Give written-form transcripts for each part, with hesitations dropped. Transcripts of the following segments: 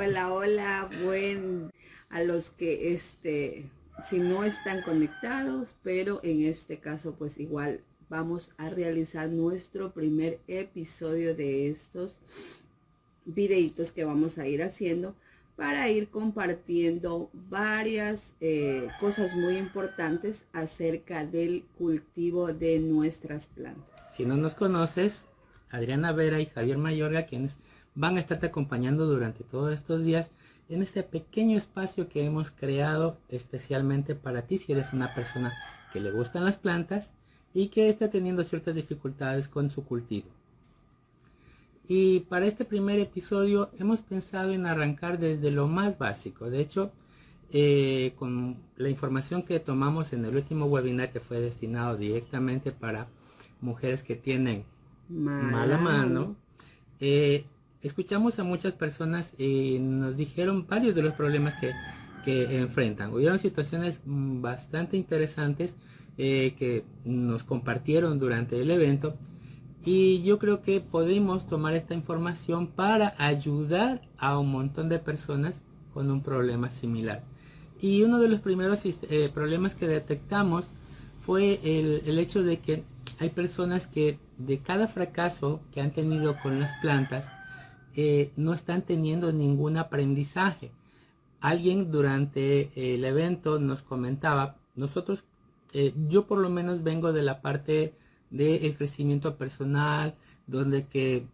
Hola, hola, a los que si no están conectados, pero en este caso pues igual vamos a realizar nuestro primer episodio de estos videitos que vamos a ir haciendo para ir compartiendo varias cosas muy importantes acerca del cultivo de nuestras plantas. Si no nos conoces, Adriana Vera y Javier Mayorga, quienes van a estarte acompañando durante todos estos días en este pequeño espacio que hemos creado especialmente para ti, si eres una persona que le gustan las plantas y que está teniendo ciertas dificultades con su cultivo. Y para este primer episodio hemos pensado en arrancar desde lo más básico. De hecho, con la información que tomamos en el último webinar, que fue destinado directamente para mujeres que tienen mala mano, escuchamos a muchas personas y nos dijeron varios de los problemas que enfrentan. Hubieron situaciones bastante interesantes que nos compartieron durante el evento, y yo creo que podemos tomar esta información para ayudar a un montón de personas con un problema similar. Y uno de los primeros problemas que detectamos fue el hecho de que hay personas que de cada fracaso que han tenido con las plantas no están teniendo ningún aprendizaje. Alguien durante el evento nos comentaba, nosotros, yo por lo menos vengo de la parte del crecimiento personal, donde que,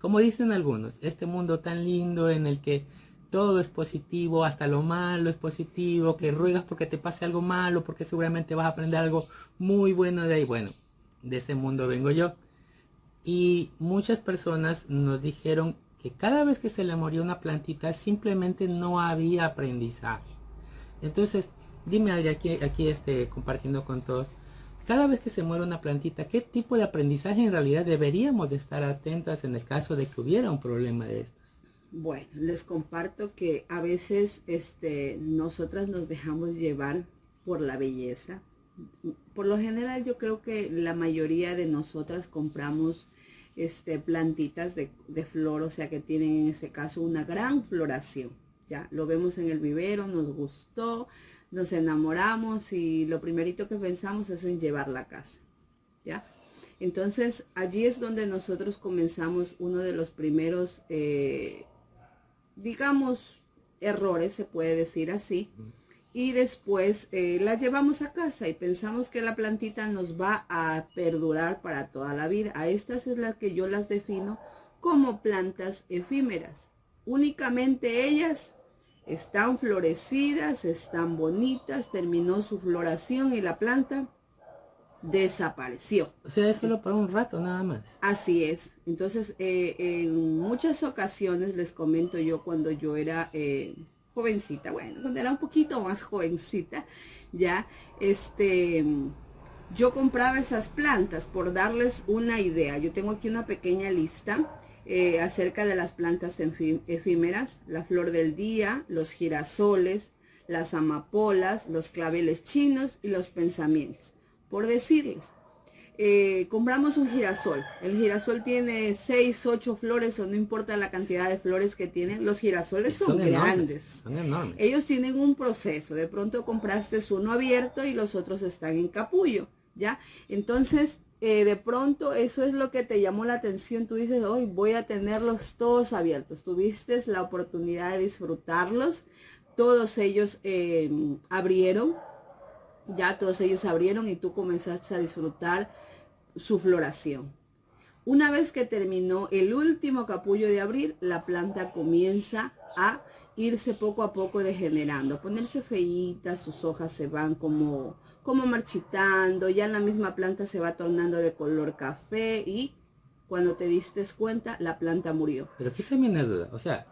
como dicen algunos, este mundo tan lindo en el que todo es positivo, hasta lo malo es positivo, que ruegas porque te pase algo malo, porque seguramente vas a aprender algo muy bueno de ahí. Bueno, de ese mundo vengo yo. Y muchas personas nos dijeron que cada vez que se le moría una plantita simplemente no había aprendizaje. Entonces, dime Adri, aquí compartiendo con todos, cada vez que se muere una plantita, ¿qué tipo de aprendizaje en realidad deberíamos de estar atentas en el caso de que hubiera un problema de estos? Bueno, les comparto que a veces nosotras nos dejamos llevar por la belleza. Por lo general yo creo que la mayoría de nosotras compramos plantitas de flor, o sea que tienen en este caso una gran floración. Ya lo vemos en el vivero, nos gustó, nos enamoramos y lo primerito que pensamos es en llevarla a casa. ¿Ya? Entonces allí es donde nosotros comenzamos uno de los primeros digamos, errores, se puede decir así, y después la llevamos a casa y pensamos que la plantita nos va a perdurar para toda la vida. A estas es las que yo las defino como plantas efímeras. Únicamente ellas están florecidas, están bonitas, terminó su floración y la planta desapareció. O sea, es solo para un rato nada más. Así es. Entonces, en muchas ocasiones les comento yo cuando yo era jovencita, bueno, cuando era un poquito más jovencita, ya, yo compraba esas plantas por darles una idea. Yo tengo aquí una pequeña lista acerca de las plantas efímeras, la flor del día, los girasoles, las amapolas, los claveles chinos y los pensamientos, por decirles. Compramos un girasol. El girasol tiene 6, 8 flores, o no importa la cantidad de flores que tienen. Los girasoles son grandes. Son enormes. Ellos tienen un proceso. De pronto compraste uno abierto y los otros están en capullo, ¿ya? Entonces, de pronto eso es lo que te llamó la atención. Tú dices, hoy voy a tenerlos todos abiertos. Tuviste la oportunidad de disfrutarlos. Todos ellos abrieron. Ya todos ellos abrieron y tú comenzaste a disfrutar su floración. Una vez que terminó el último capullo de abrir, la planta comienza a irse poco a poco degenerando, a ponerse feíta, sus hojas se van como marchitando, ya la misma planta se va tornando de color café y cuando te diste cuenta, la planta murió. Pero aquí también hay duda, o sea,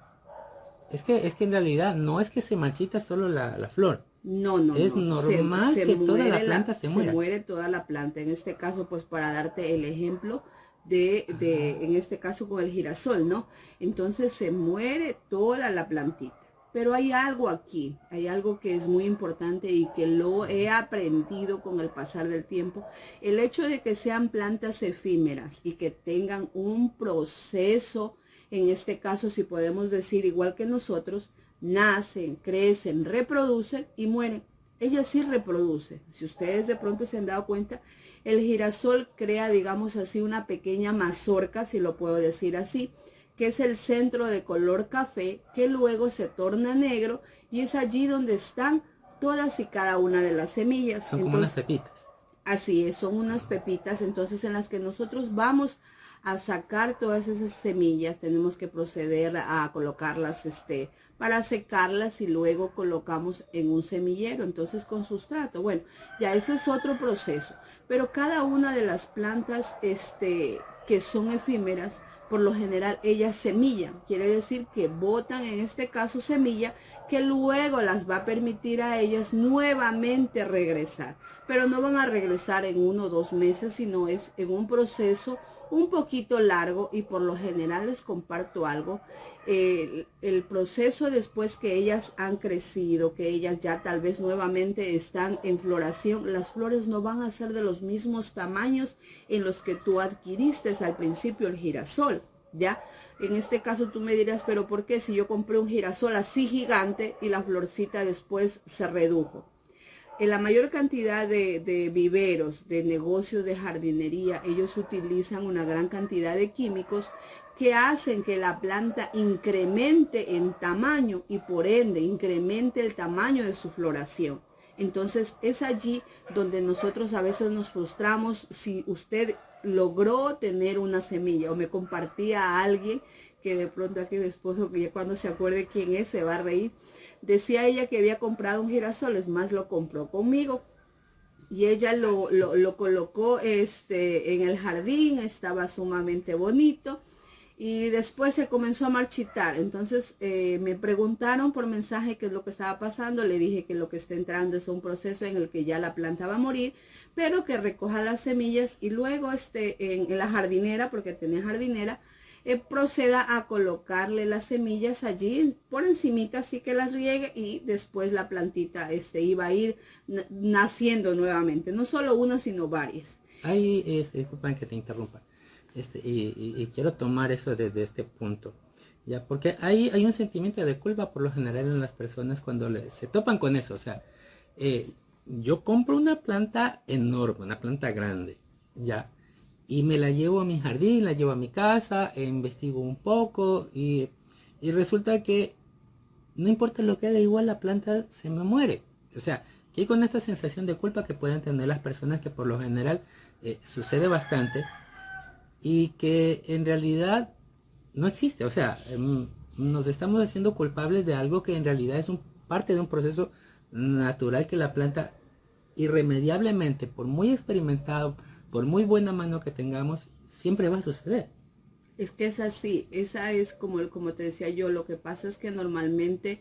es que en realidad no es que se marchita solo la flor. No, es normal que toda la planta se muera. Se muere toda la planta. En este caso, pues para darte el ejemplo en este caso con el girasol, ¿no? Entonces se muere toda la plantita. Pero hay algo aquí, hay algo que es muy importante y que lo he aprendido con el pasar del tiempo. El hecho de que sean plantas efímeras y que tengan un proceso en este caso, si podemos decir igual que nosotros, nacen, crecen, reproducen y mueren. Ella sí reproduce. Si ustedes de pronto se han dado cuenta, el girasol crea, digamos así, una pequeña mazorca, si lo puedo decir así, que es el centro de color café, que luego se torna negro y es allí donde están todas y cada una de las semillas. Son como unas pepitas. Así es, son unas pepitas, entonces en las que nosotros vamos a sacar todas esas semillas. Tenemos que proceder a colocarlas para secarlas y luego colocamos en un semillero, entonces con sustrato. Bueno, ya eso es otro proceso, pero cada una de las plantas que son efímeras, por lo general ellas semillan, quiere decir que botan en este caso semilla que luego las va a permitir a ellas nuevamente regresar, pero no van a regresar en 1 o 2 meses, sino es en un proceso un poquito largo. Y por lo general les comparto algo, el proceso después que ellas han crecido, que ellas ya tal vez nuevamente están en floración, las flores no van a ser de los mismos tamaños en los que tú adquiriste al principio el girasol, ¿ya? En este caso tú me dirás, pero ¿por qué si yo compré un girasol así gigante y la florcita después se redujo? En la mayor cantidad de viveros, de negocios de jardinería, ellos utilizan una gran cantidad de químicos que hacen que la planta incremente en tamaño y por ende incremente el tamaño de su floración. Entonces es allí donde nosotros a veces nos frustramos si usted logró tener una semilla o me compartía a alguien que de pronto aquí mi esposo, que ya cuando se acuerde quién es se va a reír. Decía ella que había comprado un girasol, es más, lo compró conmigo y ella lo colocó en el jardín, estaba sumamente bonito y después se comenzó a marchitar. Entonces me preguntaron por mensaje qué es lo que estaba pasando. Le dije que lo que está entrando es un proceso en el que ya la planta va a morir, pero que recoja las semillas y luego en la jardinera, porque tenía jardinera, proceda a colocarle las semillas allí por encimita, así que las riegue y después la plantita iba a ir naciendo nuevamente, no solo una sino varias. Ahí, disculpen que te interrumpa, y quiero tomar eso desde este punto, ya, porque hay un sentimiento de culpa por lo general en las personas cuando se topan con eso. O sea, yo compro una planta enorme, una planta grande, ya, y me la llevo a mi jardín, la llevo a mi casa, investigo un poco y resulta que no importa lo que haga, igual la planta se me muere. O sea, que con esta sensación de culpa que pueden tener las personas, que por lo general sucede bastante y que en realidad no existe. O sea, nos estamos haciendo culpables de algo que en realidad es parte de un proceso natural que la planta irremediablemente, por muy experimentado, por muy buena mano que tengamos, siempre va a suceder. Es que es así, esa es como te decía yo, lo que pasa es que normalmente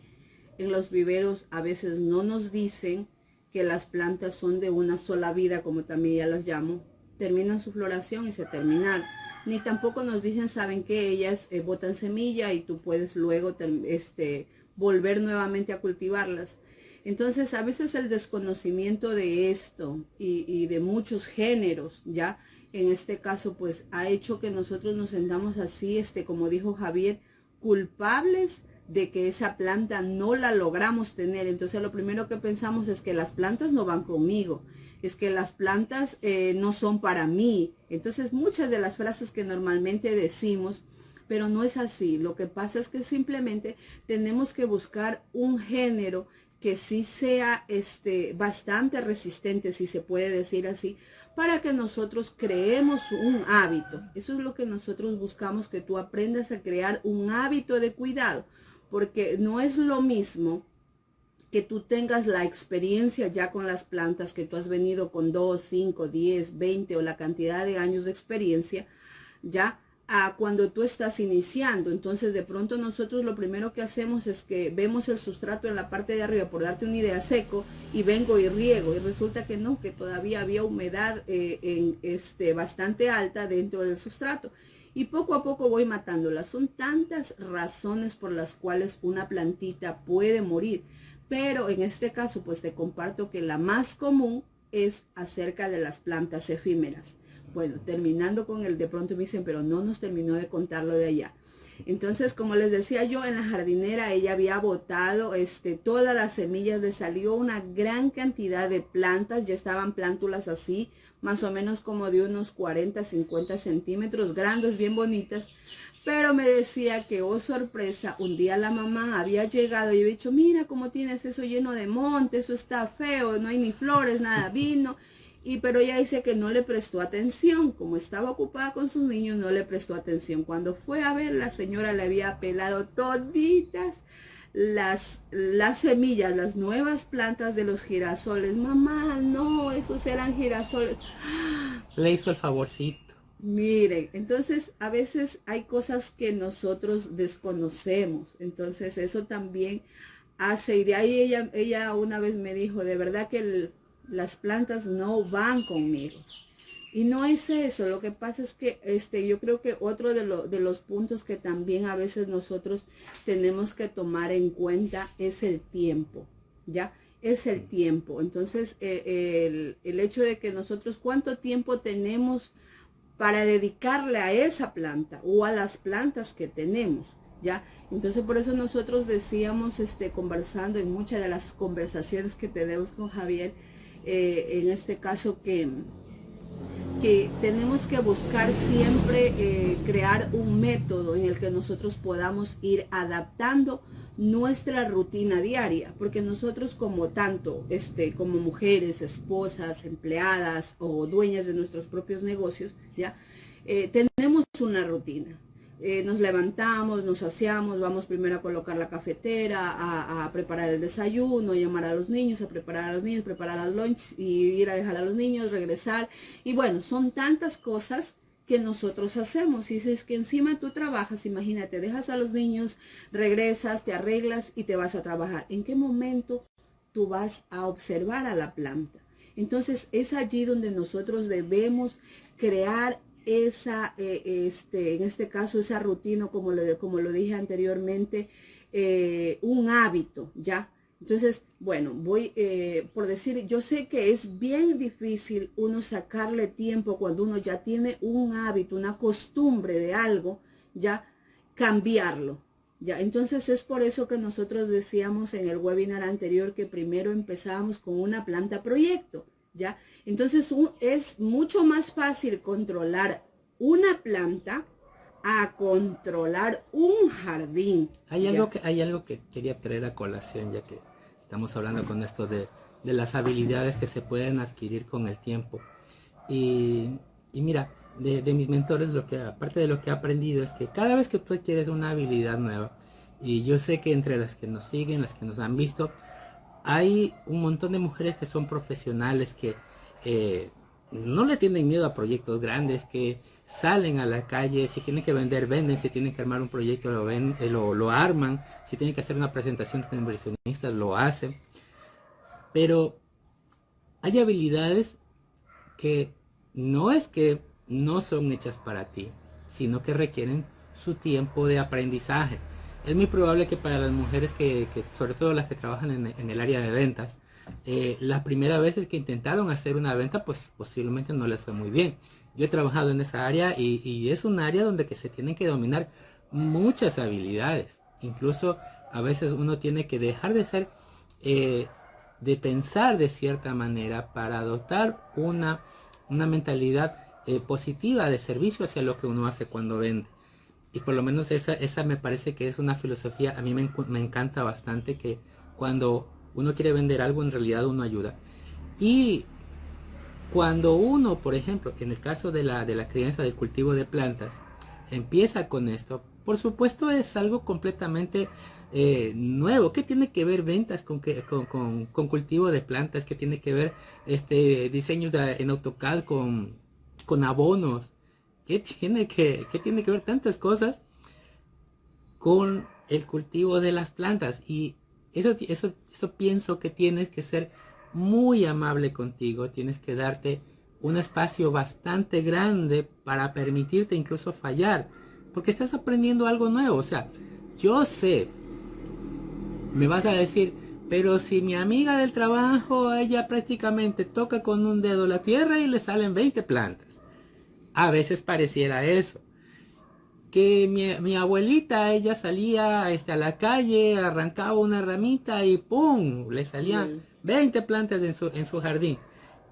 en los viveros a veces no nos dicen que las plantas son de una sola vida, como también ya las llamo, terminan su floración y se terminan. Ni tampoco nos dicen, saben que ellas botan semilla y tú puedes luego volver nuevamente a cultivarlas. Entonces a veces el desconocimiento de esto y de muchos géneros, ya en este caso pues ha hecho que nosotros nos sentamos así, como dijo Javier, culpables de que esa planta no la logramos tener. Entonces lo primero que pensamos es que las plantas no van conmigo, es que las plantas no son para mí. Entonces muchas de las frases que normalmente decimos, pero no es así. Lo que pasa es que simplemente tenemos que buscar un género que sí sea bastante resistente, si se puede decir así, para que nosotros creemos un hábito. Eso es lo que nosotros buscamos, que tú aprendas a crear un hábito de cuidado, porque no es lo mismo que tú tengas la experiencia ya con las plantas, que tú has venido con 2, 5, 10, 20 o la cantidad de años de experiencia, ya, a cuando tú estás iniciando. Entonces de pronto nosotros lo primero que hacemos es que vemos el sustrato en la parte de arriba, por darte una idea, seco, y vengo y riego y resulta que no, que todavía había humedad bastante alta dentro del sustrato y poco a poco voy matándola. Son tantas razones por las cuales una plantita puede morir, pero en este caso pues te comparto que la más común es acerca de las plantas efímeras. Bueno, terminando con el, de pronto me dicen, pero no nos terminó de contar lo de allá. Entonces, como les decía yo, en la jardinera ella había botado todas las semillas, le salió una gran cantidad de plantas, ya estaban plántulas así, más o menos como de unos 40, 50 centímetros, grandes, bien bonitas. Pero me decía que, oh sorpresa, un día la mamá había llegado y había dicho, mira cómo tienes eso lleno de monte, eso está feo, no hay ni flores, nada, vino. Pero ella dice que no le prestó atención, como estaba ocupada con sus niños, no le prestó atención. Cuando fue a ver, la señora le había pelado toditas las semillas, las nuevas plantas de los girasoles. Mamá, no, esos eran girasoles. Le hizo el favorcito. Miren, entonces a veces hay cosas que nosotros desconocemos, entonces eso también hace, y de ahí ella una vez me dijo, de verdad que las plantas no van conmigo. Y no es eso, lo que pasa es que yo creo que otro de los puntos que también a veces nosotros tenemos que tomar en cuenta es el tiempo, ¿ya? Es el tiempo. Entonces, el hecho de que nosotros cuánto tiempo tenemos para dedicarle a esa planta o a las plantas que tenemos, ¿ya? Entonces por eso nosotros decíamos, conversando en muchas de las conversaciones que tenemos con Javier, en este caso que tenemos que buscar siempre crear un método en el que nosotros podamos ir adaptando nuestra rutina diaria, porque nosotros como como mujeres, esposas, empleadas o dueñas de nuestros propios negocios, ya tenemos una rutina. Nos levantamos, nos aseamos, vamos primero a colocar la cafetera, a preparar el desayuno, llamar a los niños, a preparar el lunch y ir a dejar a los niños, regresar. Y bueno, son tantas cosas que nosotros hacemos. Y si es que encima tú trabajas, imagínate, dejas a los niños, regresas, te arreglas y te vas a trabajar. ¿En qué momento tú vas a observar a la planta? Entonces es allí donde nosotros debemos crear esa, en este caso, esa rutina, como lo dije anteriormente, un hábito, ¿ya? Entonces, bueno, voy por decir, yo sé que es bien difícil uno sacarle tiempo cuando uno ya tiene un hábito, una costumbre de algo, ya cambiarlo, ya. Entonces es por eso que nosotros decíamos en el webinar anterior que primero empezábamos con una planta proyecto, ya. Entonces es mucho más fácil controlar una planta a controlar un jardín. Hay algo que quería traer a colación, ya que estamos hablando con esto de las habilidades que se pueden adquirir con el tiempo. Y mira, de mis mentores, aparte de lo que he aprendido, es que cada vez que tú adquieres una habilidad nueva, y yo sé que entre las que nos siguen, las que nos han visto, hay un montón de mujeres que son profesionales, que no le tienen miedo a proyectos grandes, que salen a la calle, si tienen que vender, venden, si tienen que armar un proyecto, lo arman, si tienen que hacer una presentación con inversionistas, lo hacen. Pero hay habilidades que no es que no son hechas para ti, sino que requieren su tiempo de aprendizaje. Es muy probable que para las mujeres que sobre todo las que trabajan en el área de ventas, las primeras veces que intentaron hacer una venta, pues posiblemente no les fue muy bien. Yo he trabajado en esa área y es un área donde que se tienen que dominar muchas habilidades. Incluso a veces uno tiene que dejar de ser, de pensar de cierta manera para adoptar una mentalidad positiva de servicio hacia lo que uno hace cuando vende. Y por lo menos esa me parece que es una filosofía, a mí me encanta bastante, que cuando uno quiere vender algo, en realidad uno ayuda. Y cuando uno, por ejemplo, en el caso de la crianza, del cultivo de plantas, empieza con esto, por supuesto es algo completamente nuevo. ¿Qué tiene que ver ventas con cultivo de plantas? ¿Qué tiene que ver diseños en AutoCAD con abonos? ¿Qué tiene que ver tantas cosas con el cultivo de las plantas? Y eso pienso que tienes que ser muy amable contigo, tienes que darte un espacio bastante grande para permitirte incluso fallar, porque estás aprendiendo algo nuevo. O sea, yo sé, me vas a decir, pero si mi amiga del trabajo, ella prácticamente toca con un dedo la tierra y le salen 20 plantas. A veces pareciera eso, que mi abuelita, ella salía a la calle, arrancaba una ramita y ¡pum! Le salían Bien. 20 plantas en su jardín.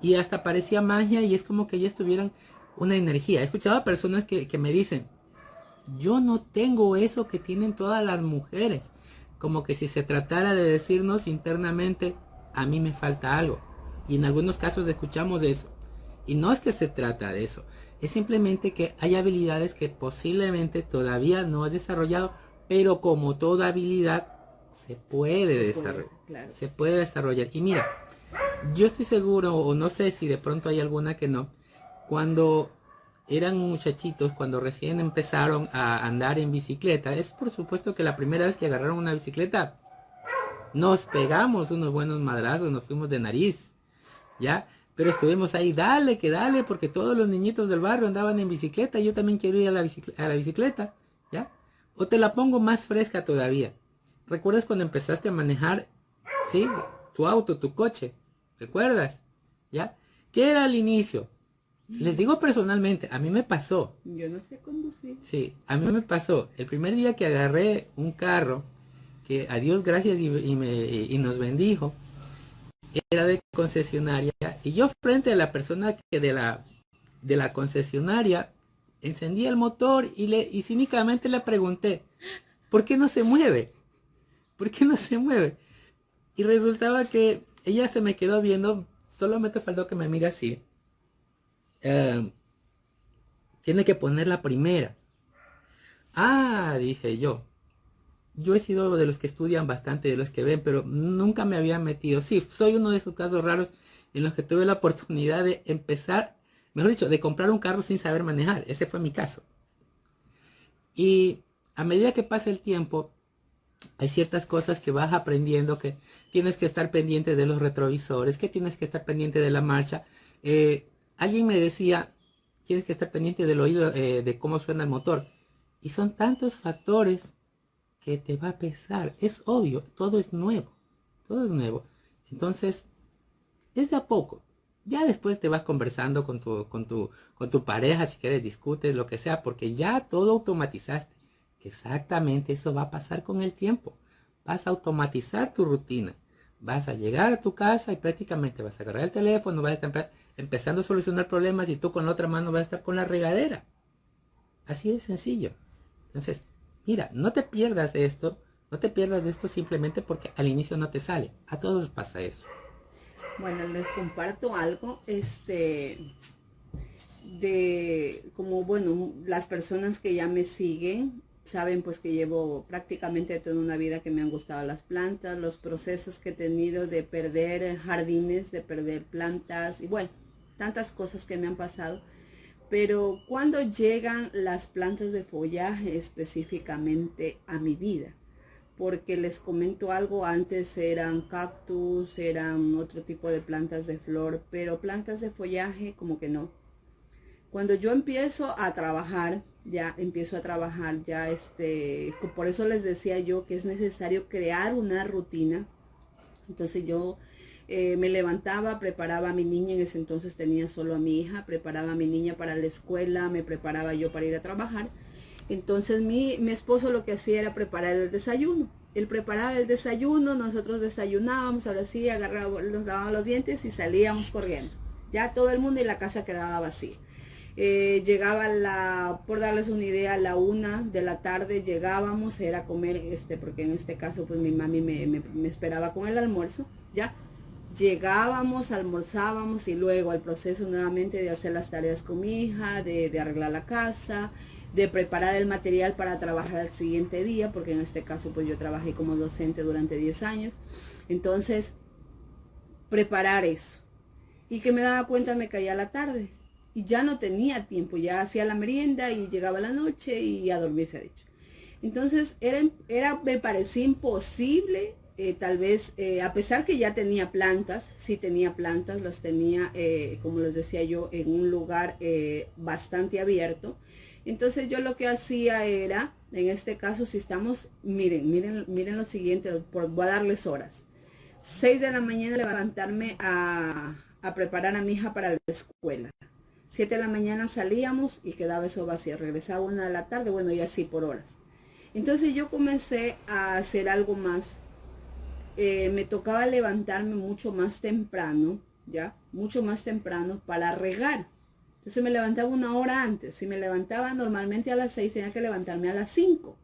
Y hasta parecía magia y es como que ellas tuvieran una energía. He escuchado a personas que me dicen, yo no tengo eso que tienen todas las mujeres. Como que si se tratara de decirnos internamente, a mí me falta algo. Y en algunos casos escuchamos eso. Y no es que se trata de eso. Es simplemente que hay habilidades que posiblemente todavía no has desarrollado. Pero como toda habilidad, se puede Se puede, desarrollar. claro. Se puede desarrollar. Y mira, yo estoy seguro, o no sé si de pronto hay alguna que no, cuando eran muchachitos, cuando recién empezaron a andar en bicicleta, es por supuesto que la primera vez que agarraron una bicicleta, nos pegamos unos buenos madrazos, nos fuimos de nariz, ¿ya? Pero estuvimos ahí, dale, que dale, porque todos los niñitos del barrio andaban en bicicleta, y yo también quiero ir a a la bicicleta, ¿ya? O te la pongo más fresca todavía. ¿Recuerdas cuando empezaste a manejar, sí, tu auto, tu coche? ¿Recuerdas? ¿Ya? ¿Qué era al inicio? Les digo personalmente, a mí me pasó. Yo no sé conducir. Sí, a mí me pasó. El primer día que agarré un carro, que a Dios gracias y nos bendijo, era de concesionaria. Y yo frente a la persona que de la concesionaria, encendí el motor y cínicamente le pregunté, ¿por qué no se mueve? ¿Por qué no se mueve? Y resultaba que ella se me quedó viendo, solamente faltó que me mire así. Eh, Tiene que poner la primera. Ah, dije yo. Yo he sido de los que estudian bastante, de los que ven, pero nunca me había metido. Sí, soy uno de esos casos raros en los que tuve la oportunidad de empezar, mejor dicho, de comprar un carro sin saber manejar. Ese fue mi caso. Y a medida que pasa el tiempo, hay ciertas cosas que vas aprendiendo, que tienes que estar pendiente de los retrovisores, que tienes que estar pendiente de la marcha. Alguien me decía, tienes que estar pendiente del oído, de cómo suena el motor. Y son tantos factores que te va a pesar. Es obvio, todo es nuevo. Todo es nuevo. Entonces, es de a poco. Ya después te vas conversando con tu pareja, si quieres discutes, lo que sea, porque ya todo automatizaste. Exactamente eso va a pasar con el tiempo. Vas a automatizar tu rutina. Vas a llegar a tu casa y prácticamente vas a agarrar el teléfono, vas a estar empezando a solucionar problemas y tú con la otra mano vas a estar con la regadera. Así de sencillo. Entonces, mira, no te pierdas de esto, no te pierdas de esto simplemente porque al inicio no te sale. A todos pasa eso. Bueno, les comparto algo, de como, bueno, las personas que ya me siguen saben pues que llevo prácticamente toda una vida que me han gustado las plantas, los procesos que he tenido de perder jardines, de perder plantas y bueno, tantas cosas que me han pasado. Pero cuando llegan las plantas de follaje específicamente a mi vida, porque les comento algo, antes eran cactus, eran otro tipo de plantas de flor, pero plantas de follaje como que no. Cuando yo empiezo a trabajar, ya por eso les decía yo que es necesario crear una rutina. Entonces yo me levantaba, preparaba a mi niña, en ese entonces tenía solo a mi hija, preparaba a mi niña para la escuela, me preparaba yo para ir a trabajar. Entonces mi esposo lo que hacía era preparar el desayuno. Él preparaba el desayuno, nosotros desayunábamos, ahora sí, agarrábamos, nos lavábamos los dientes y salíamos corriendo. Ya todo el mundo y la casa quedaba vacía. Llegaba por darles una idea, a la 1 de la tarde llegábamos, era comer, porque en este caso pues mi mami me esperaba con el almuerzo, ya. Llegábamos, almorzábamos y luego al proceso nuevamente de hacer las tareas con mi hija, de arreglar la casa, de preparar el material para trabajar al siguiente día, porque en este caso pues yo trabajé como docente durante 10 años. Entonces, preparar eso. Y que me daba cuenta me caía la tarde. Y ya no tenía tiempo, ya hacía la merienda y llegaba la noche y a dormir se ha dicho. Entonces me parecía imposible, tal vez, a pesar que ya tenía plantas, sí tenía plantas, las tenía, como les decía yo, en un lugar bastante abierto. Entonces yo lo que hacía era, en este caso, si estamos, miren lo siguiente, voy a darles horas. 6 de la mañana levantarme a preparar a mi hija para la escuela. 7 de la mañana salíamos y quedaba eso vacío. Regresaba 1 de la tarde, bueno, y así por horas. Entonces yo comencé a hacer algo más. Me tocaba levantarme mucho más temprano, ¿ya? Mucho más temprano para regar. Entonces me levantaba 1 hora antes. Si me levantaba normalmente a las 6, tenía que levantarme a las 5.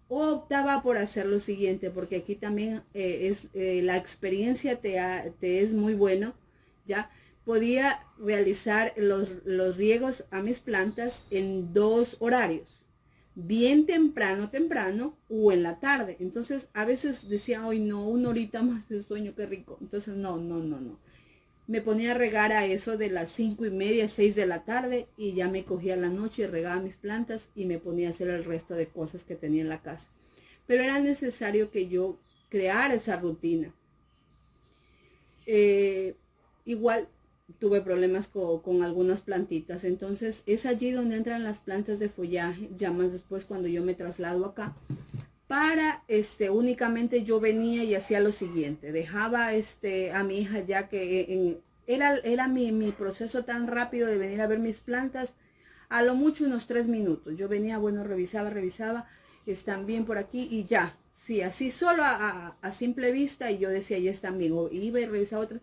O optaba por hacer lo siguiente, porque aquí también la experiencia te es muy bueno, ¿ya? Podía realizar los riegos a mis plantas en 2 horarios. Bien temprano o en la tarde. Entonces a veces decía, hoy no, 1 horita más de sueño, qué rico. Entonces no. Me ponía a regar a eso de las 5:30, 6 de la tarde y ya me cogía la noche y regaba mis plantas y me ponía a hacer el resto de cosas que tenía en la casa. Pero era necesario que yo creara esa rutina. Igual tuve problemas con algunas plantitas, entonces es allí donde entran las plantas de follaje, ya más después cuando yo me traslado acá. Para únicamente yo venía y hacía lo siguiente, dejaba a mi hija, ya que era mi proceso tan rápido de venir a ver mis plantas, a lo mucho unos 3 minutos. Yo venía, bueno, revisaba, están bien por aquí y ya. Sí, así solo a simple vista, y yo decía, ya están bien. O iba y revisaba otra,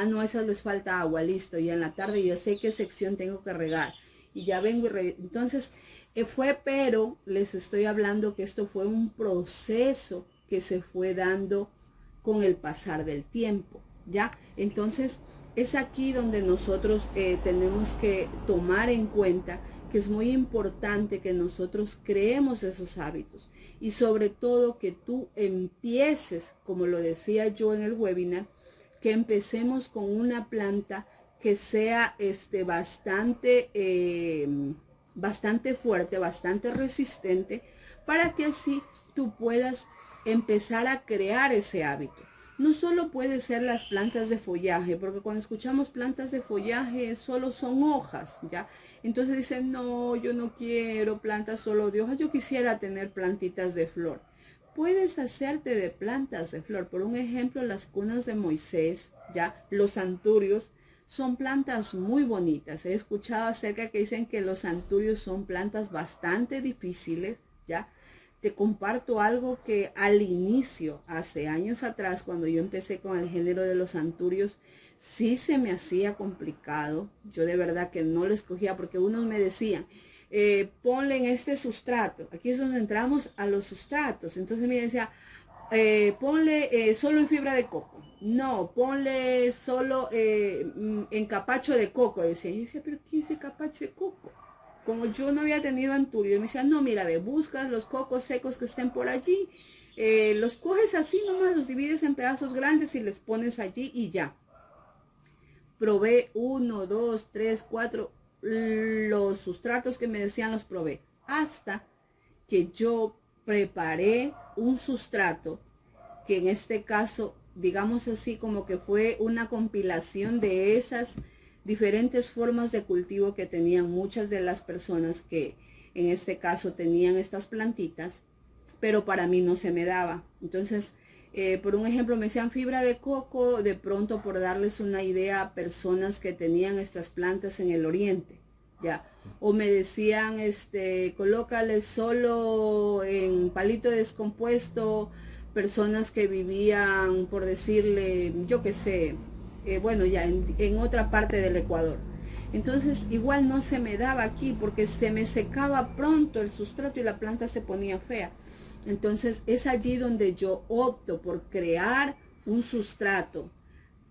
no, esas les falta agua, listo. Y en la tarde ya sé qué sección tengo que regar. Y ya vengo y entonces pero les estoy hablando que esto fue un proceso que se fue dando con el pasar del tiempo, ¿ya? Entonces es aquí donde nosotros tenemos que tomar en cuenta que es muy importante que nosotros creemos esos hábitos y sobre todo que tú empieces, como lo decía yo en el webinar, que empecemos con una planta que sea bastante fuerte, bastante resistente, para que así tú puedas empezar a crear ese hábito. No solo puede ser las plantas de follaje, porque cuando escuchamos plantas de follaje solo son hojas, ¿ya? Entonces dicen, no, yo no quiero plantas solo de hojas, yo quisiera tener plantitas de flor. Puedes hacerte de plantas de flor. Por un ejemplo, las cunas de Moisés, ¿ya? Los anturios, son plantas muy bonitas. He escuchado acerca que dicen que los anturios son plantas bastante difíciles, ¿ya? Te comparto algo que al inicio, hace años atrás, cuando yo empecé con el género de los anturios, sí se me hacía complicado. Yo de verdad que no lo escogía porque unos me decían, ponle en este sustrato. Aquí es donde entramos a los sustratos. Entonces me decía, ponle solo en fibra de coco. No, ponle solo en capacho de coco. Decía, yo decía, pero ¿qué es el capacho de coco? Como yo no había tenido anturio, me decía, no, mira, ve, buscas los cocos secos que estén por allí, los coges así nomás, los divides en pedazos grandes y les pones allí y ya. Probé 1, 2, 3, 4, los sustratos que me decían los probé, hasta que yo preparé un sustrato que en este caso, digamos así, como que fue una compilación de esas diferentes formas de cultivo que tenían muchas de las personas que en este caso tenían estas plantitas, pero para mí no se me daba. Entonces, por un ejemplo, me decían fibra de coco, de pronto por darles una idea a personas que tenían estas plantas en el oriente, ya. O me decían, colócale solo en palito descompuesto, personas que vivían, por decirle, yo qué sé, bueno, ya en otra parte del Ecuador. Entonces igual no se me daba aquí porque se me secaba pronto el sustrato y la planta se ponía fea. Entonces es allí donde yo opto por crear un sustrato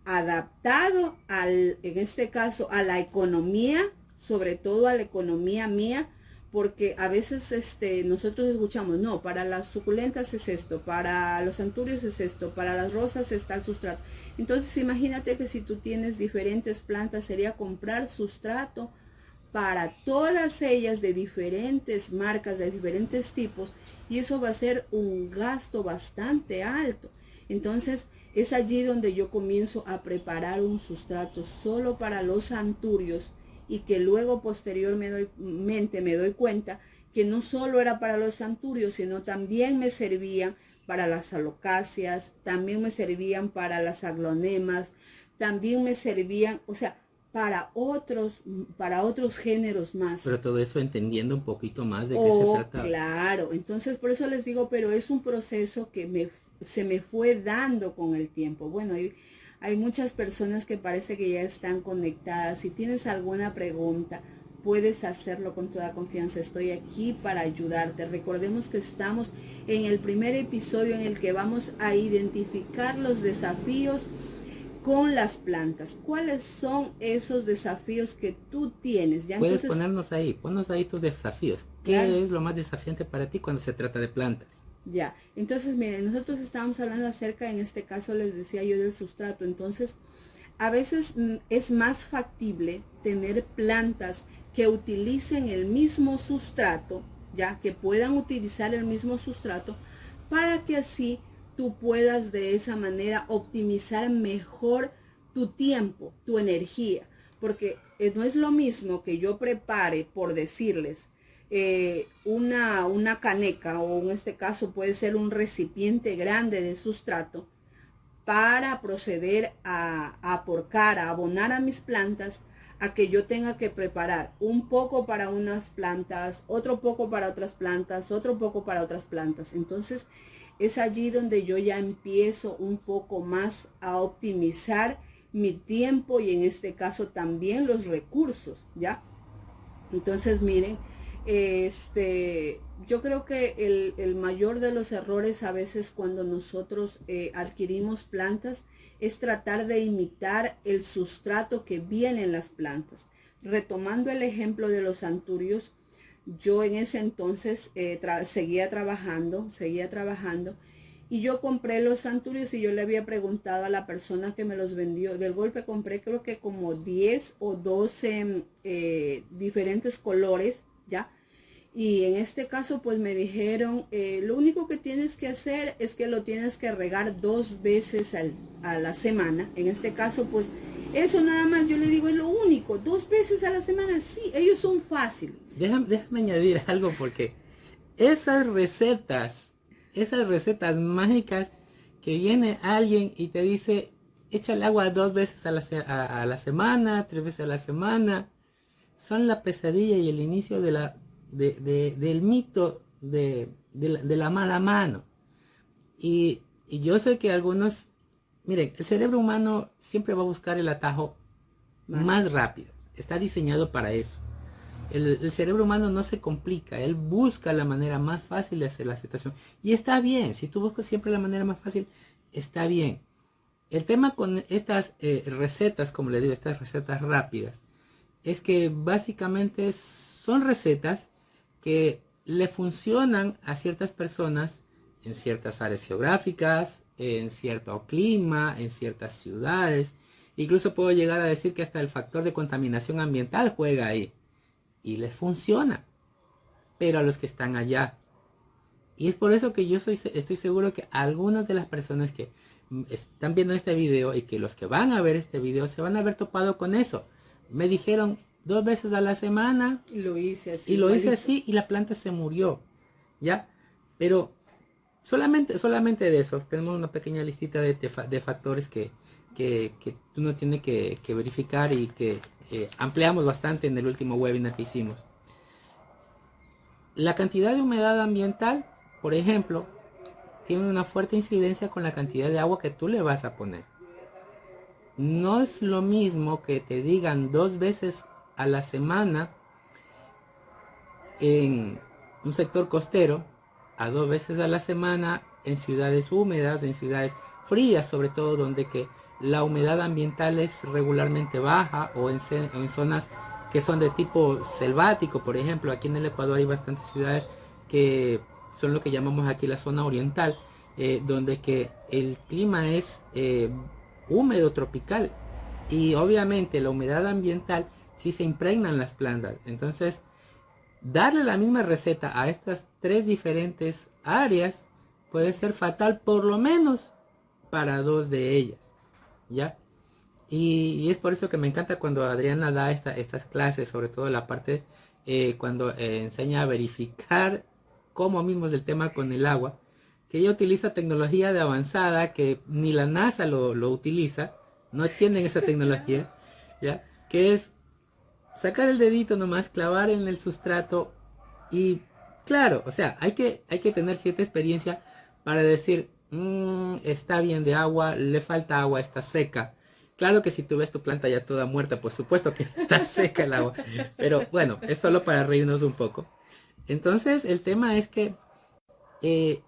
adaptado en este caso, a la economía, sobre todo a la economía mía, porque a veces nosotros escuchamos, no, para las suculentas es esto, para los anturios es esto, para las rosas está el sustrato. Entonces imagínate que si tú tienes diferentes plantas, sería comprar sustrato para todas ellas de diferentes marcas, de diferentes tipos, y eso va a ser un gasto bastante alto. Entonces es allí donde yo comienzo a preparar un sustrato solo para los anturios, y que luego posteriormente me doy cuenta que no solo era para los anturios, sino también me servían para las alocáceas, también me servían para las aglonemas, también me servían, o sea, para otros géneros más. Pero todo eso entendiendo un poquito más de qué se trata. Claro, entonces por eso les digo, pero es un proceso que se me fue dando con el tiempo. Bueno, hay muchas personas que parece que ya están conectadas. Si tienes alguna pregunta, puedes hacerlo con toda confianza. Estoy aquí para ayudarte. Recordemos que estamos en el primer episodio en el que vamos a identificar los desafíos con las plantas. ¿Cuáles son esos desafíos que tú tienes? ¿Ya? Puedes ponernos ahí, ponnos ahí tus desafíos. ¿Qué claro. es lo más desafiante para ti cuando se trata de plantas? Ya, entonces miren, nosotros estábamos hablando acerca, en este caso les decía yo, del sustrato. Entonces, a veces es más factible tener plantas que utilicen el mismo sustrato, ya, que puedan utilizar el mismo sustrato, para que así tú puedas de esa manera optimizar mejor tu tiempo, tu energía. Porque no es lo mismo que yo prepare, por decirles, una caneca, o en este caso puede ser un recipiente grande de sustrato, para proceder a aporcar, a abonar a mis plantas, a que yo tenga que preparar un poco para unas plantas, otro poco para otras plantas, otro poco para otras plantas. Entonces es allí donde yo ya empiezo un poco más a optimizar mi tiempo y en este caso también los recursos, ¿ya? Entonces miren, yo creo que el mayor de los errores a veces cuando nosotros adquirimos plantas es tratar de imitar el sustrato que viene en las plantas. Retomando el ejemplo de los anturios, yo en ese entonces seguía trabajando y yo compré los anturios y yo le había preguntado a la persona que me los vendió. Del golpe compré creo que como 10 o 12 diferentes colores, ¿ya? Y en este caso pues me dijeron, lo único que tienes que hacer es que lo tienes que regar 2 veces a la semana. En este caso pues eso nada más, yo le digo, es lo único, 2 veces a la semana. Sí, ellos son fáciles. Déjame añadir algo, porque esas recetas mágicas que viene alguien y te dice, echa el agua 2 veces a la semana, 3 veces a la semana, son la pesadilla y el inicio del mito de la mala mano. Y yo sé que algunos, miren, el cerebro humano siempre va a buscar el atajo más rápido. Está diseñado para eso. El cerebro humano no se complica, él busca la manera más fácil de hacer la situación. Y está bien, si tú buscas siempre la manera más fácil, está bien. El tema con estas recetas, como le digo, estas recetas rápidas, es que básicamente son recetas que le funcionan a ciertas personas en ciertas áreas geográficas, en cierto clima, en ciertas ciudades. Incluso puedo llegar a decir que hasta el factor de contaminación ambiental juega ahí. Y les funciona, pero a los que están allá. Y es por eso que yo estoy seguro que algunas de las personas que están viendo este video y que los que van a ver este video se van a haber topado con eso. Me dijeron 2 veces a la semana. Y lo hice así. Y lo hice así y la planta se murió. ¿Ya? Pero solamente de eso. Tenemos una pequeña listita de factores que uno tiene que verificar y que ampliamos bastante en el último webinar que hicimos. La cantidad de humedad ambiental, por ejemplo, tiene una fuerte incidencia con la cantidad de agua que tú le vas a poner. No es lo mismo que te digan 2 veces a la semana en un sector costero a 2 veces a la semana en ciudades húmedas, en ciudades frías, sobre todo donde que la humedad ambiental es regularmente baja, o en zonas que son de tipo selvático. Por ejemplo, aquí en el Ecuador hay bastantes ciudades que son lo que llamamos aquí la zona oriental, donde que el clima es húmedo, tropical, y obviamente la humedad ambiental sí se impregna en las plantas. Entonces, darle la misma receta a estas 3 diferentes áreas puede ser fatal, por lo menos para 2 de ellas, ¿ya? Y es por eso que me encanta cuando Adriana da estas clases, sobre todo la parte cuando enseña a verificar cómo mismo es el tema con el agua, que ella utiliza tecnología de avanzada que ni la NASA lo utiliza, no tienen esa tecnología, ¿ya? que es sacar el dedito nomás, clavar en el sustrato y claro, o sea, hay que tener cierta experiencia para decir, está bien de agua, le falta agua, está seca. Claro que si tú ves tu planta ya toda muerta, por supuesto que está seca el agua. Pero bueno, es solo para reírnos un poco. Entonces, el tema es que eh,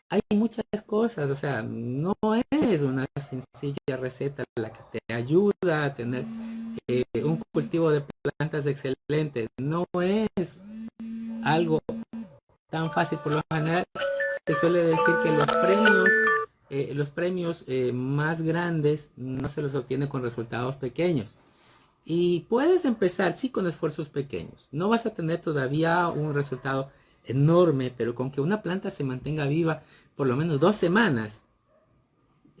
hay muchas cosas, o sea, no es una sencilla receta la que te ayuda a tener un cultivo de plantas excelente. No es algo tan fácil. Por lo general se suele decir que los premios más grandes no se los obtiene con resultados pequeños. Y puedes empezar, sí, con esfuerzos pequeños. No vas a tener todavía un resultado enorme, pero con que una planta se mantenga viva por lo menos 2 semanas,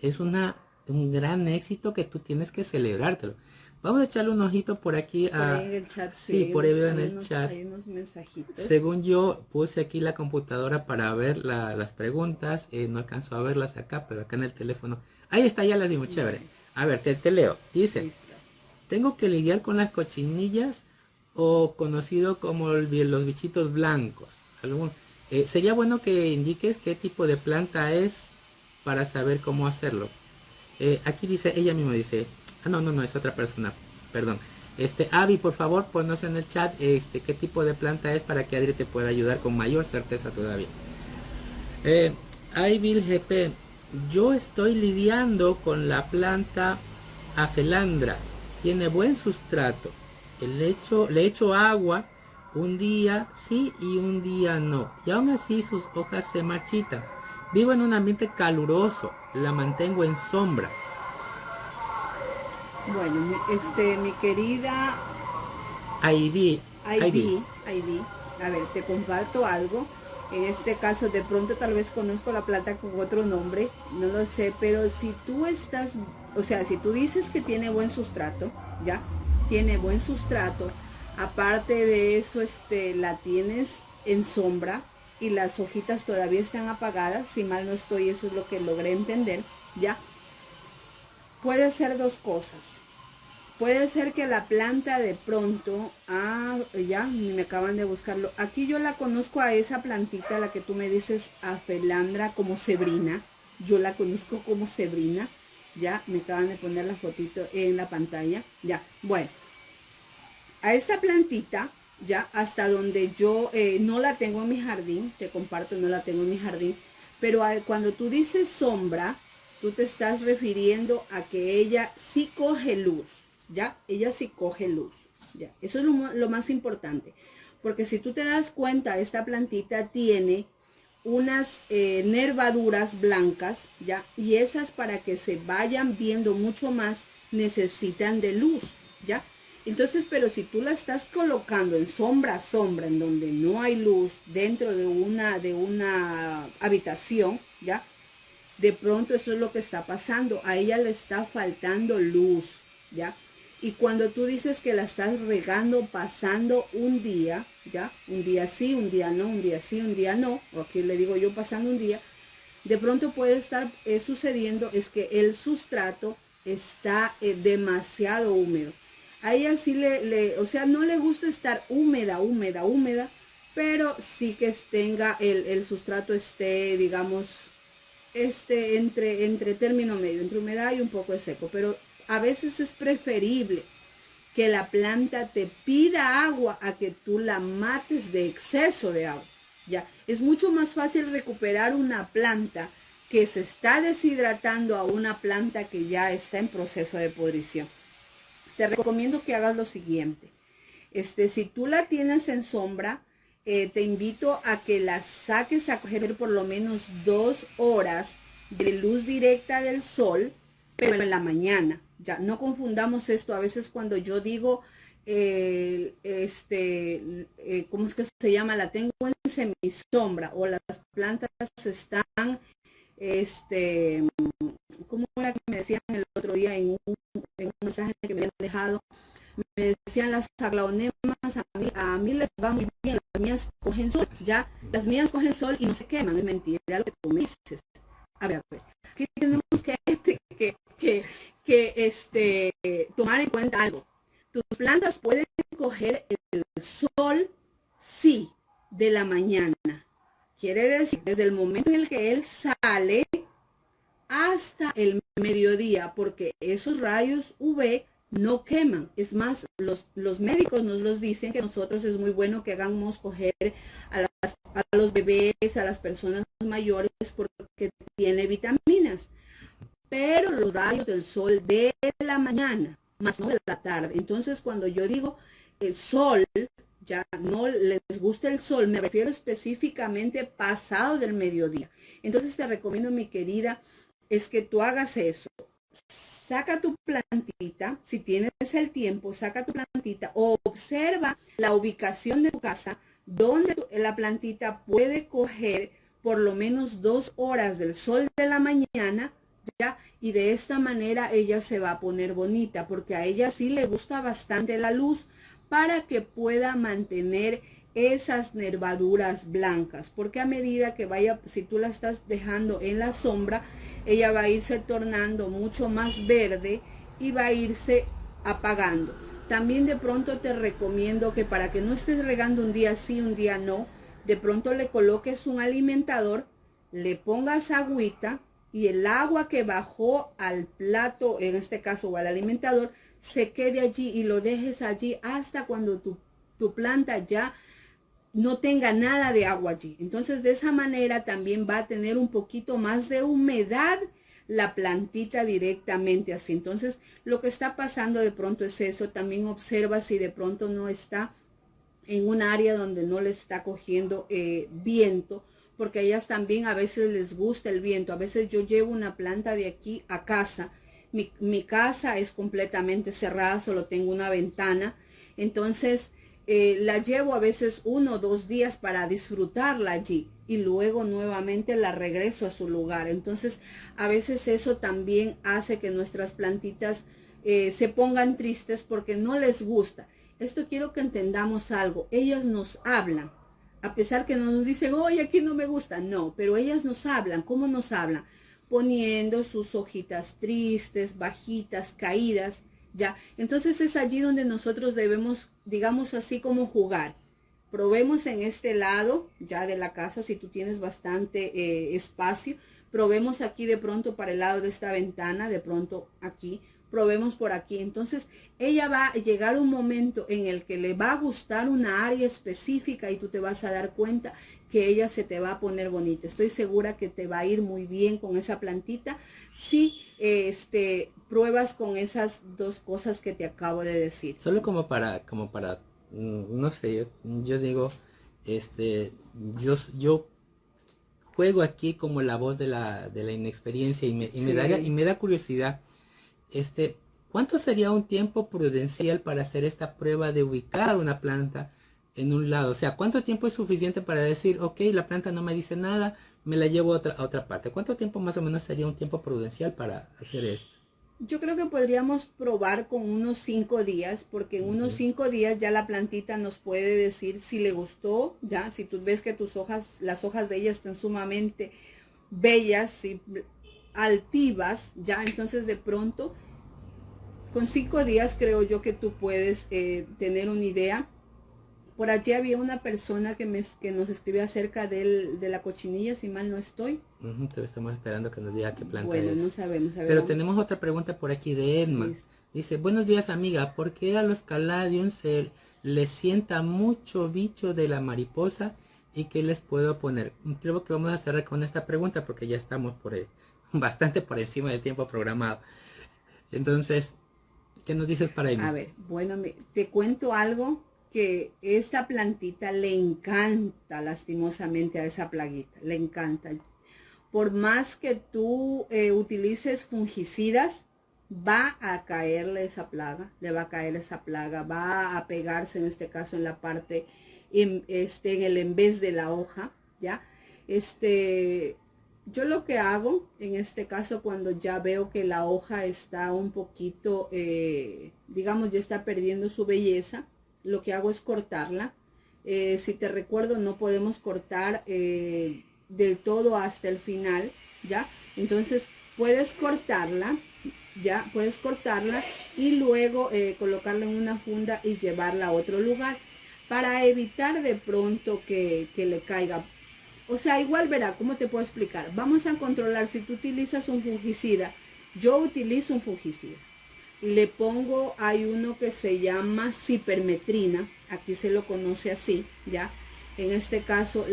es un gran éxito que tú tienes que celebrártelo. Vamos a echarle un ojito por aquí Por ahí en el chat, sí, por ahí veo en el chat. Hay unos mensajitos. Según yo puse aquí la computadora para ver las preguntas, no alcanzo a verlas acá, pero acá en el teléfono. Ahí está, ya las vimos, chévere. A ver, te leo. Dice, ¿tengo que lidiar con las cochinillas o conocido como los bichitos blancos? Sería bueno que indiques qué tipo de planta es para saber cómo hacerlo. Aquí dice, ella misma dice, no, es otra persona, perdón. Avi, por favor, ponnos en el chat qué tipo de planta es para que Adri te pueda ayudar con mayor certeza todavía. Ayvil GP, yo estoy lidiando con la planta Afelandra, tiene buen sustrato. Le echo agua un día sí y un día no, y aún así sus hojas se marchitan. Vivo en un ambiente caluroso, la mantengo en sombra. Bueno, mi querida Ivy, a ver, te comparto algo. En este caso, de pronto tal vez conozco la planta con otro nombre, no lo sé, pero si tú estás, o sea, si tú dices que tiene buen sustrato, ya, tiene buen sustrato, aparte de eso, la tienes en sombra y las hojitas todavía están apagadas, si mal no estoy, eso es lo que logré entender, ya. Puede ser dos cosas. Puede ser que la planta de pronto, ya me acaban de buscarlo. Aquí yo la conozco a esa plantita, la que tú me dices, Afelandra, como Sebrina. Yo la conozco como Sebrina. Ya, me acaban de poner la fotito en la pantalla. Ya, bueno. A esta plantita, ya, hasta donde yo no la tengo en mi jardín, te comparto, no la tengo en mi jardín. Pero cuando tú dices sombra, tú te estás refiriendo a que ella sí coge luz. ¿Ya? Ella sí coge luz, ¿ya? Eso es lo más importante, porque si tú te das cuenta, esta plantita tiene unas nervaduras blancas, ¿ya? Y esas para que se vayan viendo mucho más necesitan de luz, ¿ya? Entonces, pero si tú la estás colocando en sombra, en donde no hay luz, dentro de una habitación, ¿ya? De pronto eso es lo que está pasando, a ella le está faltando luz, ¿ya? Y cuando tú dices que la estás regando, pasando un día, ¿ya? Un día sí, un día no, un día sí, un día no, o aquí le digo yo pasando un día, de pronto puede estar sucediendo es que el sustrato está demasiado húmedo. A ella sí o sea, no le gusta estar húmeda, pero sí que tenga el sustrato digamos, entre término medio, entre humedad y un poco de seco, pero a veces es preferible que la planta te pida agua a que tú la mates de exceso de agua. Ya, es mucho más fácil recuperar una planta que se está deshidratando a una planta que ya está en proceso de podrición. Te recomiendo que hagas lo siguiente. Si tú la tienes en sombra, te invito a que la saques a coger por lo menos 2 horas de luz directa del sol, pero en la mañana. Ya, no confundamos esto. A veces cuando yo digo, ¿cómo es que se llama? La tengo en semisombra o las plantas están, ¿cómo era que me decían el otro día en un mensaje que me habían dejado? Me decían las aglaonemas, a mí les va muy bien, las mías cogen sol, ya, las mías cogen sol y no se queman, es mentira lo que tú me dices. A ver, aquí tenemos que tomar en cuenta algo. tus plantas pueden coger el sol, sí, de la mañana. Quiere decir, desde el momento en el que él sale hasta el mediodía, porque esos rayos UV no queman. Es más, los médicos nos los dicen que nosotros es muy bueno que hagamos coger a los bebés, a las personas mayores, porque tiene vitaminas. Pero los rayos del sol de la mañana, más no de la tarde. Entonces, cuando yo digo el sol, ya no les gusta el sol, me refiero específicamente pasado del mediodía. Entonces te recomiendo, mi querida, es que tú hagas eso. Saca tu plantita, si tienes el tiempo, saca tu plantita o observa la ubicación de tu casa donde la plantita puede coger por lo menos 2 horas del sol de la mañana, ¿ya? Y de esta manera ella se va a poner bonita, porque a ella sí le gusta bastante la luz para que pueda mantener esas nervaduras blancas, porque a medida que vaya, si tú la estás dejando en la sombra, ella va a irse tornando mucho más verde y va a irse apagando. También de pronto te recomiendo que para que no estés regando un día sí, un día no, de pronto le coloques un alimentador, le pongas agüita y el agua que bajó al plato, en este caso o al alimentador, se quede allí y lo dejes allí hasta cuando tu planta ya no tenga nada de agua allí. Entonces de esa manera también va a tener un poquito más de humedad la plantita directamente así. Entonces lo que está pasando de pronto es eso. También observa si de pronto no está en un área donde no le está cogiendo viento, porque a ellas también a veces les gusta el viento. A veces yo llevo una planta de aquí a casa. Mi casa es completamente cerrada, solo tengo una ventana. Entonces la llevo a veces 1 o 2 días para disfrutarla allí y luego nuevamente la regreso a su lugar. Entonces a veces eso también hace que nuestras plantitas se pongan tristes porque no les gusta. Esto quiero que entendamos algo. Ellas nos hablan, a pesar que no nos dicen, oye, aquí no me gusta. No, pero ellas nos hablan. ¿Cómo nos hablan? Poniendo sus hojitas tristes, bajitas, caídas, ¿ya? Entonces es allí donde nosotros debemos, digamos así, como jugar. Probemos en este lado ya de la casa, si tú tienes bastante espacio. Probemos aquí de pronto para el lado de esta ventana, de pronto aquí. Probemos por aquí. Entonces ella va a llegar un momento en el que le va a gustar una área específica y tú te vas a dar cuenta que ella se te va a poner bonita. Estoy segura que te va a ir muy bien con esa plantita si pruebas con esas 2 cosas que te acabo de decir. Solo como para no sé, yo digo, yo juego aquí como la voz de la inexperiencia y me da curiosidad. ¿Cuánto sería un tiempo prudencial para hacer esta prueba de ubicar una planta en un lado? O sea, ¿cuánto tiempo es suficiente para decir, ok, la planta no me dice nada, me la llevo a otra parte? ¿Cuánto tiempo más o menos sería un tiempo prudencial para hacer esto? Yo creo que podríamos probar con unos 5 días, porque en unos 5 días ya la plantita nos puede decir si le gustó, ya, si tú ves que tus hojas, las hojas de ella están sumamente bellas y altivas, ya, entonces de pronto con 5 días creo yo que tú puedes tener una idea. Por allí había una persona que nos escribió acerca de la cochinilla, si mal no estoy. Estamos esperando que nos diga qué planta bueno, es. No sabemos. Pero tenemos otra pregunta por aquí de Edma. Dice, buenos días amiga, ¿por qué a los caladiums se les sienta mucho bicho de la mariposa y qué les puedo poner? Creo que vamos a cerrar con esta pregunta porque ya estamos bastante por encima del tiempo programado. Entonces, ¿qué nos dices para Edma? A ver, bueno, te cuento algo que esta plantita le encanta lastimosamente a esa plaguita, le encanta. Por más que tú utilices fungicidas, va a caerle esa plaga, le va a caer esa plaga, va a pegarse en este caso en la parte, en el en vez de la hoja, ¿ya? Yo lo que hago en este caso cuando ya veo que la hoja está un poquito, digamos, ya está perdiendo su belleza, lo que hago es cortarla. Si te recuerdo, no podemos cortar del todo hasta el final, ¿ya? Entonces puedes cortarla ya puedes cortarla y luego colocarla en una funda y llevarla a otro lugar para evitar de pronto que le caiga. O sea, igual verá, ¿cómo te puedo explicar? Vamos a controlar si tú utilizas un fungicida. Yo utilizo un fungicida. Le pongo, hay uno que se llama cipermetrina, aquí se lo conoce así, ¿ya? En este caso,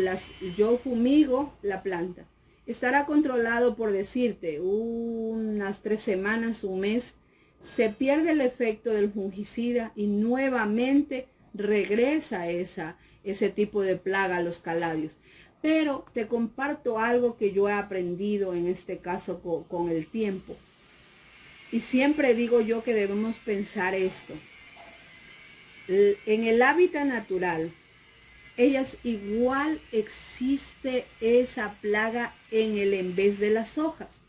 yo fumigo la planta. Estará controlado, por decirte, unas 3 semanas, un mes. Se pierde el efecto del fungicida y nuevamente regresa ese tipo de plaga a los caladios. Pero te comparto algo que yo he aprendido en este caso con el tiempo. Y siempre digo yo que debemos pensar esto. En el hábitat natural, ellas igual existe esa plaga en vez de las hojas.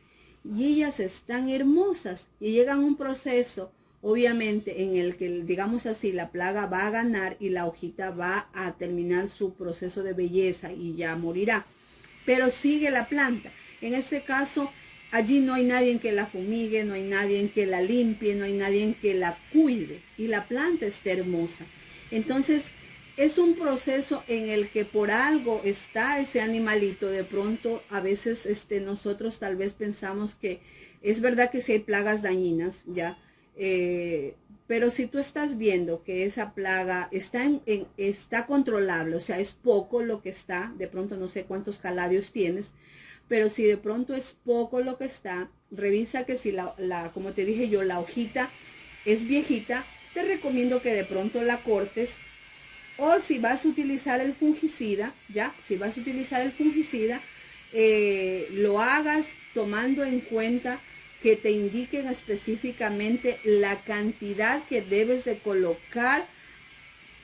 Y ellas están hermosas y llegan a un proceso, obviamente, en el que, digamos así, la plaga va a ganar y la hojita va a terminar su proceso de belleza y ya morirá. Pero sigue la planta. En este caso, allí no hay nadie que la fumigue, no hay nadie que la limpie, no hay nadie que la cuide. Y la planta está hermosa. Entonces, es un proceso en el que por algo está ese animalito. De pronto, a veces nosotros tal vez pensamos que es verdad que sí hay plagas dañinas, ya. Pero si tú estás viendo que esa plaga está controlable, o sea, es poco lo que está, de pronto no sé cuántos caladios tienes, pero si de pronto es poco lo que está, revisa que si como te dije yo, la hojita es viejita, te recomiendo que de pronto la cortes. O si vas a utilizar el fungicida, ya, si vas a utilizar el fungicida, lo hagas tomando en cuenta que te indiquen específicamente la cantidad que debes de colocar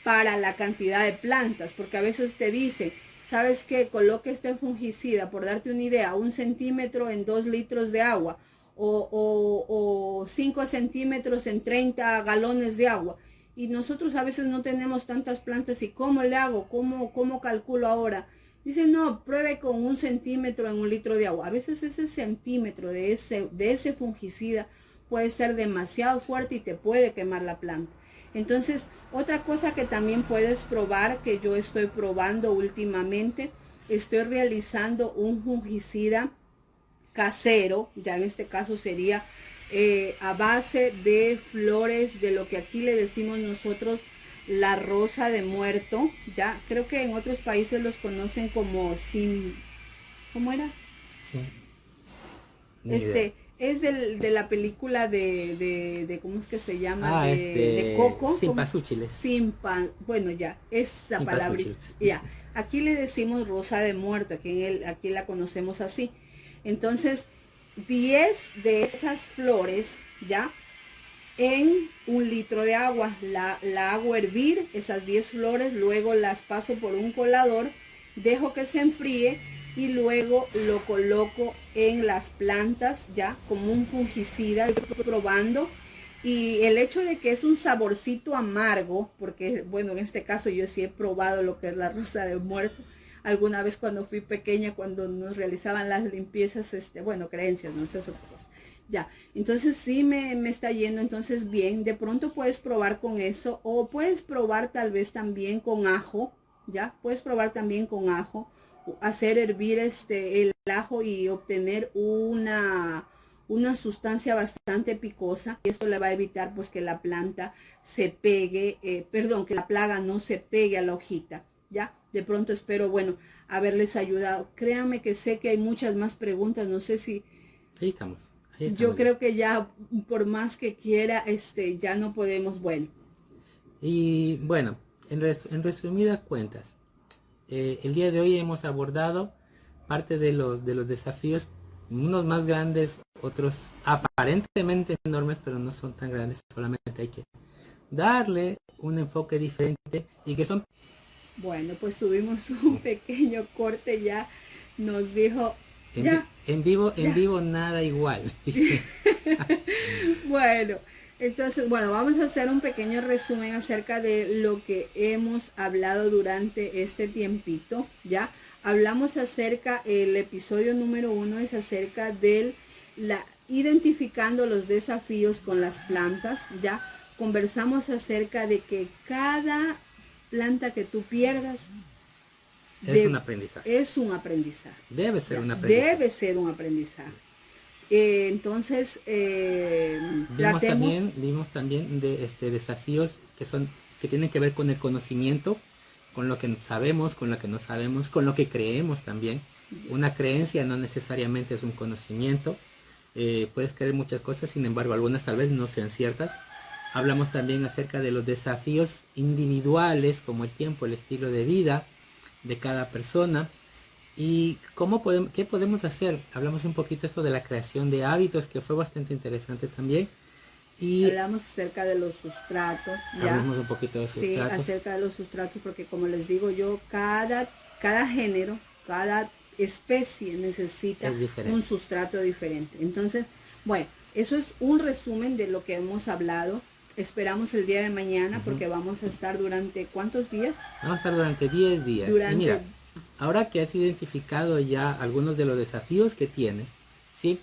para la cantidad de plantas, porque a veces te dicen, ¿sabes qué? Coloque este fungicida, por darte una idea, 1 centímetro en 2 litros de agua, o 5 centímetros en 30 galones de agua. Y nosotros a veces no tenemos tantas plantas, ¿y cómo le hago? ¿Cómo calculo ahora? Dicen, no, pruebe con 1 centímetro en 1 litro de agua. A veces ese centímetro de ese fungicida puede ser demasiado fuerte y te puede quemar la planta. Entonces, otra cosa que también puedes probar, que yo estoy probando últimamente, estoy realizando un fungicida casero, ya en este caso sería a base de flores de lo que aquí le decimos nosotros la rosa de muerto, ya creo que en otros países los conocen como ¿cómo era? Sí. Es de la película de ¿cómo es que se llama? De Coco. Simpasúchiles. Bueno, ya, esa palabra. Ya, aquí le decimos rosa de muerto, aquí la conocemos así. Entonces, 10 de esas flores, ya, en 1 litro de agua. La hago hervir, esas 10 flores, luego las paso por un colador, dejo que se enfríe y luego lo coloco en las plantas ya como un fungicida, probando. Y el hecho de que es un saborcito amargo, porque bueno, en este caso yo sí he probado lo que es la rosa de muerto alguna vez cuando fui pequeña, cuando nos realizaban las limpiezas, bueno, creencias, no sé, eso cosa. Ya, entonces sí me está yendo, entonces bien, de pronto puedes probar con eso, o puedes probar tal vez también con ajo, ya, puedes probar también con ajo, hacer hervir el ajo y obtener una sustancia bastante picosa. Esto le va a evitar pues que la planta se pegue, que la plaga no se pegue a la hojita, ya. De pronto espero, bueno, haberles ayudado. Créanme que sé que hay muchas más preguntas, no sé si... Ahí estamos. Yo creo que ya, por más que quiera, ya no podemos, bueno. Y bueno, en resumidas cuentas, el día de hoy hemos abordado parte de los desafíos, unos más grandes, otros aparentemente enormes, pero no son tan grandes, solamente hay que darle un enfoque diferente y que son... Bueno, pues tuvimos un pequeño corte, ya nos dijo... En vivo nada igual. Bueno, entonces, bueno, vamos a hacer un pequeño resumen acerca de lo que hemos hablado durante este tiempito, ¿ya? Hablamos acerca, el episodio número 1 es acerca de identificando los desafíos con las plantas, ya conversamos acerca de que cada planta que tú pierdas es un aprendizaje. Es un aprendizaje. Debe ser un aprendizaje. Debe ser un aprendizaje. Entonces, vimos también de desafíos que tienen que ver con el conocimiento, con lo que sabemos, con lo que no sabemos, con lo que creemos también. Una creencia no necesariamente es un conocimiento. Puedes creer muchas cosas, sin embargo, algunas tal vez no sean ciertas. Hablamos también acerca de los desafíos individuales, como el tiempo, el estilo de vida de cada persona. Y qué podemos hacer. Hablamos un poquito esto de la creación de hábitos, que fue bastante interesante también. Y hablamos acerca de los sustratos. Hablamos un poquito de los sustratos. Sí, acerca de los sustratos, porque como les digo yo, cada género, cada especie necesita un sustrato diferente. Entonces, bueno, eso es un resumen de lo que hemos hablado. Esperamos el día de mañana, porque vamos a estar durante ¿cuántos días? Vamos a estar durante 10 días. Y mira, ahora que has identificado ya algunos de los desafíos que tienes, ¿sí?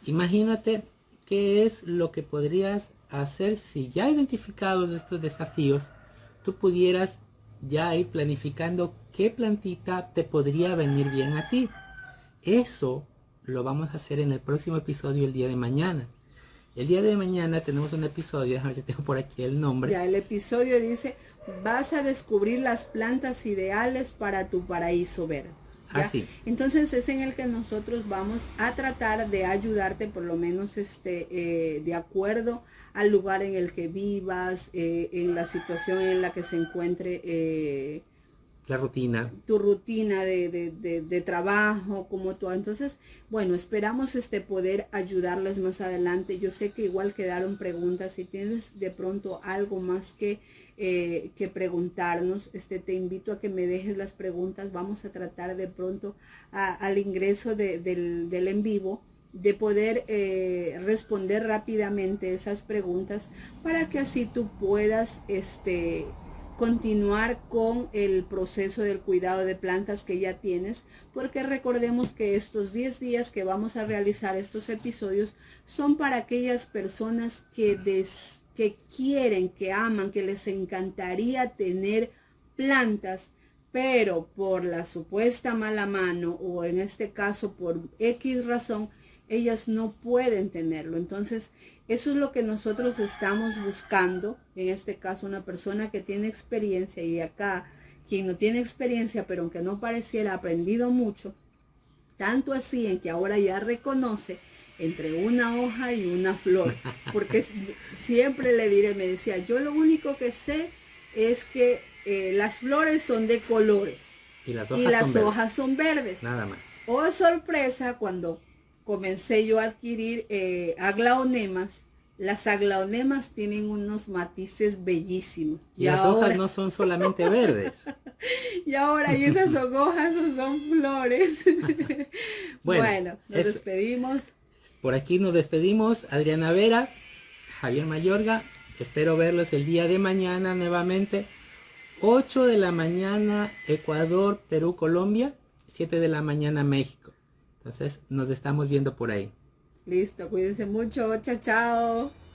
Imagínate qué es lo que podrías hacer si ya identificados estos desafíos, tú pudieras ya ir planificando qué plantita te podría venir bien a ti. Eso lo vamos a hacer en el próximo episodio el día de mañana. El día de mañana tenemos un episodio, a ver si tengo por aquí el nombre. Ya, el episodio dice: vas a descubrir las plantas ideales para tu paraíso verde. ¿Ya? Así. Entonces es en el que nosotros vamos a tratar de ayudarte, por lo menos de acuerdo al lugar en el que vivas, en la situación en la que se encuentre la rutina. Tu rutina de trabajo, como tú. Entonces, bueno, esperamos poder ayudarles más adelante. Yo sé que igual quedaron preguntas. Si tienes de pronto algo más que preguntarnos, te invito a que me dejes las preguntas. Vamos a tratar de pronto al ingreso del en vivo de poder responder rápidamente esas preguntas, para que así tú puedas continuar con el proceso del cuidado de plantas que ya tienes, porque recordemos que estos 10 días que vamos a realizar estos episodios son para aquellas personas que quieren, que aman, que les encantaría tener plantas, pero por la supuesta mala mano, o en este caso por X razón, ellas no pueden tenerlo. Entonces, eso es lo que nosotros estamos buscando. En este caso, una persona que tiene experiencia, y acá quien no tiene experiencia, pero aunque no pareciera, ha aprendido mucho. Tanto así en que ahora ya reconoce entre una hoja y una flor. Porque siempre le diré, me decía, yo lo único que sé es que las flores son de colores. Y las hojas son verdes. Nada más. Oh, sorpresa, cuando comencé yo a adquirir aglaonemas. Las aglaonemas tienen unos matices bellísimos. Y las hojas no son solamente verdes. Y ahora, ¿y esas son hojas o son flores? Bueno, nos despedimos. Por aquí nos despedimos. Adriana Vera, Javier Mayorga. Espero verlos el día de mañana nuevamente. 8 de la mañana Ecuador, Perú, Colombia. 7 de la mañana México. Entonces nos estamos viendo por ahí. Listo, cuídense mucho. Chao, chao.